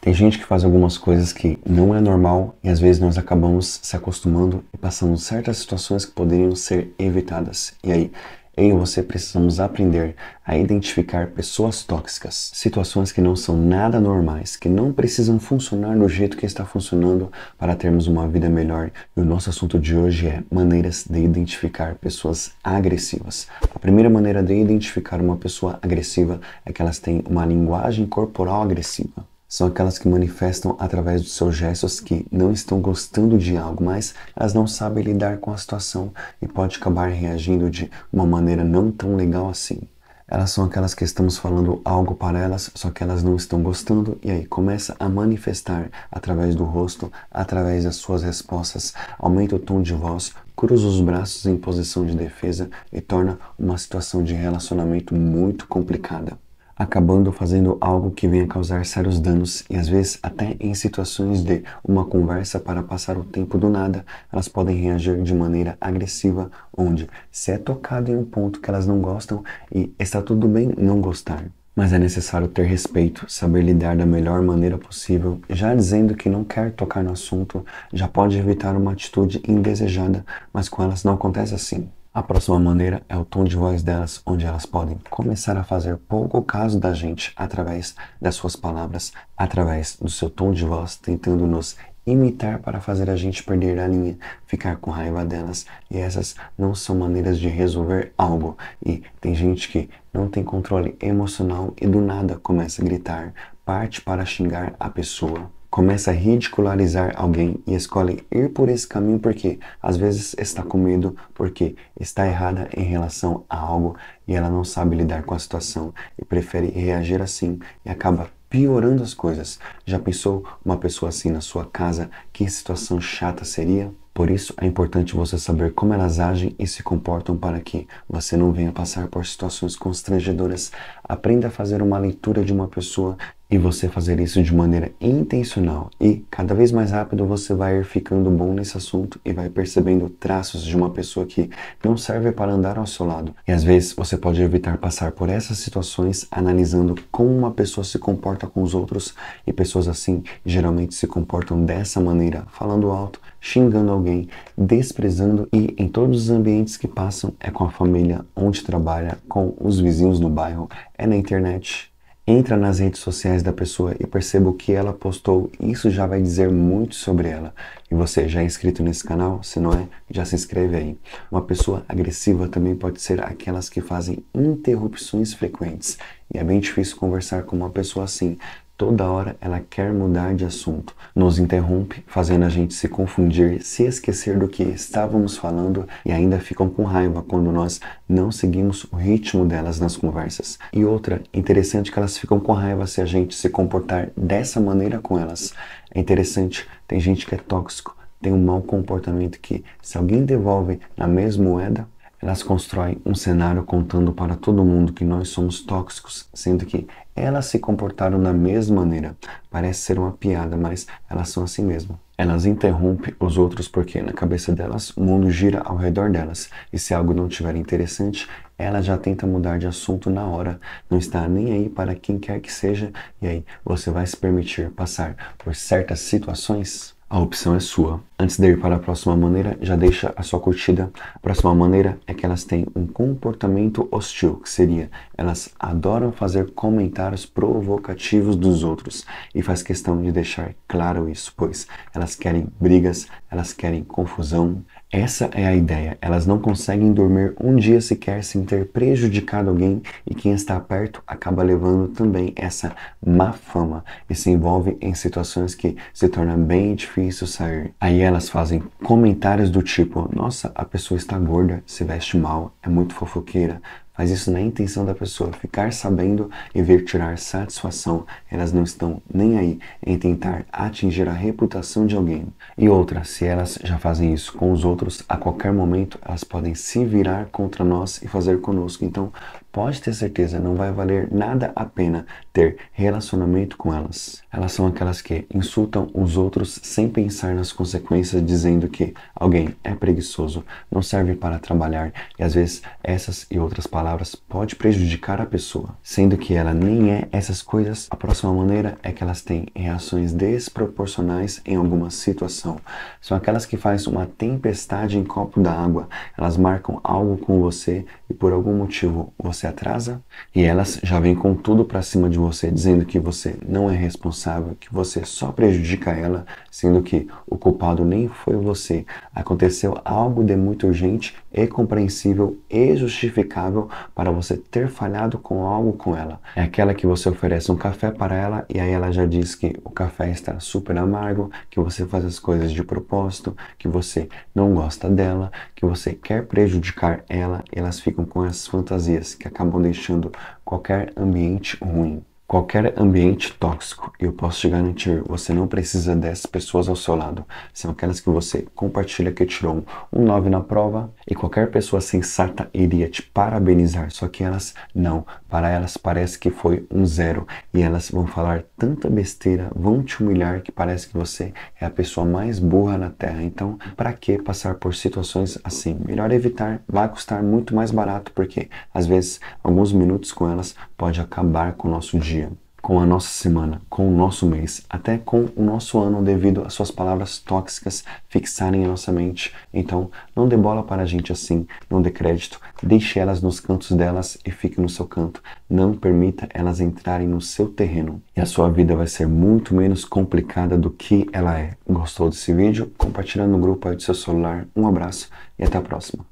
Tem gente que faz algumas coisas que não é normal e às vezes nós acabamos se acostumando e passando certas situações que poderiam ser evitadas. E aí, eu e você precisamos aprender a identificar pessoas tóxicas, situações que não são nada normais, que não precisam funcionar do jeito que está funcionando para termos uma vida melhor. E o nosso assunto de hoje é maneiras de identificar pessoas agressivas. A primeira maneira de identificar uma pessoa agressiva é que elas têm uma linguagem corporal agressiva. São aquelas que manifestam através dos seus gestos que não estão gostando de algo, mas elas não sabem lidar com a situação e pode acabar reagindo de uma maneira não tão legal assim. Elas são aquelas que estamos falando algo para elas, só que elas não estão gostando e aí começa a manifestar através do rosto, através das suas respostas, aumenta o tom de voz, cruza os braços em posição de defesa e torna uma situação de relacionamento muito complicada, acabando fazendo algo que venha causar sérios danos e às vezes até em situações de uma conversa para passar o tempo do nada, elas podem reagir de maneira agressiva, onde se é tocado em um ponto que elas não gostam e está tudo bem não gostar. Mas é necessário ter respeito, saber lidar da melhor maneira possível, já dizendo que não quer tocar no assunto, já pode evitar uma atitude indesejada, mas com elas não acontece assim. A próxima maneira é o tom de voz delas, onde elas podem começar a fazer pouco caso da gente através das suas palavras, através do seu tom de voz, tentando nos imitar para fazer a gente perder a linha, ficar com raiva delas. E essas não são maneiras de resolver algo. E tem gente que não tem controle emocional e do nada começa a gritar, parte para xingar a pessoa, começa a ridicularizar alguém e escolhe ir por esse caminho porque às vezes está com medo, porque está errada em relação a algo e ela não sabe lidar com a situação e prefere reagir assim e acaba piorando as coisas. Já pensou uma pessoa assim na sua casa? Que situação chata seria? Por isso é importante você saber como elas agem e se comportam para que você não venha passar por situações constrangedoras. Aprenda a fazer uma leitura de uma pessoa e você fazer isso de maneira intencional. E cada vez mais rápido você vai ir ficando bom nesse assunto e vai percebendo traços de uma pessoa que não serve para andar ao seu lado. E às vezes você pode evitar passar por essas situações analisando como uma pessoa se comporta com os outros. E pessoas assim geralmente se comportam dessa maneira, falando alto, xingando alguém, desprezando e em todos os ambientes que passam, é com a família, onde trabalha, com os vizinhos no bairro, é na internet. Entra nas redes sociais da pessoa e perceba o que ela postou. Isso já vai dizer muito sobre ela. E você já é inscrito nesse canal? Se não é, já se inscreve aí. Uma pessoa agressiva também pode ser aquelas que fazem interrupções frequentes. E é bem difícil conversar com uma pessoa assim. Toda hora ela quer mudar de assunto, nos interrompe, fazendo a gente se confundir, se esquecer do que estávamos falando e ainda ficam com raiva quando nós não seguimos o ritmo delas nas conversas. E outra, interessante que elas ficam com raiva se a gente se comportar dessa maneira com elas. É interessante, tem gente que é tóxico, tem um mau comportamento que se alguém devolve na mesma moeda, elas constroem um cenário contando para todo mundo que nós somos tóxicos, sendo que elas se comportaram da mesma maneira. Parece ser uma piada, mas elas são assim mesmo. Elas interrompem os outros porque na cabeça delas o mundo gira ao redor delas. E se algo não estiver interessante, ela já tenta mudar de assunto na hora. Não está nem aí para quem quer que seja. E aí você vai se permitir passar por certas situações? A opção é sua. Antes de ir para a próxima maneira, já deixa a sua curtida. A próxima maneira é que elas têm um comportamento hostil, que seria, elas adoram fazer comentários provocativos dos outros e faz questão de deixar claro isso, pois elas querem brigas, elas querem confusão. Essa é a ideia. Elas não conseguem dormir um dia sequer sem ter prejudicado alguém e quem está perto acaba levando também essa má fama e se envolve em situações que se torna bem difícil sair. Aí elas fazem comentários do tipo, nossa, a pessoa está gorda, se veste mal, é muito fofoqueira. Faz isso na intenção da pessoa ficar sabendo e vir tirar satisfação. Elas não estão nem aí em tentar atingir a reputação de alguém. E outra, se elas já fazem isso com os outros, a qualquer momento elas podem se virar contra nós e fazer conosco. Então, pode ter certeza, não vai valer nada a pena ter relacionamento com elas. Elas são aquelas que insultam os outros sem pensar nas consequências, dizendo que alguém é preguiçoso, não serve para trabalhar, e às vezes essas e outras palavras podem prejudicar a pessoa, sendo que ela nem é essas coisas. A próxima maneira é que elas têm reações desproporcionais em alguma situação. São aquelas que fazem uma tempestade em copo d'água. Elas marcam algo com você e por algum motivo você atrasa, e elas já vêm com tudo pra cima de você, dizendo que você não é responsável, que você só prejudica ela, sendo que o culpado nem foi você. Aconteceu algo de muito urgente e compreensível e justificável para você ter falhado com algo com ela. É aquela que você oferece um café para ela e aí ela já diz que o café está super amargo, que você faz as coisas de propósito, que você não gosta dela, que você quer prejudicar ela, e elas ficam com essas fantasias que acabam deixando qualquer ambiente ruim. Qualquer ambiente tóxico, e eu posso te garantir, você não precisa dessas pessoas ao seu lado. São aquelas que você compartilha que tirou um 9 na prova, e qualquer pessoa sensata iria te parabenizar, só que elas não. Para elas parece que foi um 0, e elas vão falar tanta besteira, vão te humilhar, que parece que você é a pessoa mais burra na Terra. Então, para que passar por situações assim? Melhor evitar, vai custar muito mais barato, porque às vezes alguns minutos com elas pode acabar com o nosso dia, com a nossa semana, com o nosso mês, até com o nosso ano, devido às suas palavras tóxicas fixarem a nossa mente. Então, não dê bola para a gente assim, não dê crédito, deixe elas nos cantos delas e fique no seu canto. Não permita elas entrarem no seu terreno, e a sua vida vai ser muito menos complicada do que ela é. Gostou desse vídeo? Compartilha no grupo aí do seu celular. Um abraço e até a próxima.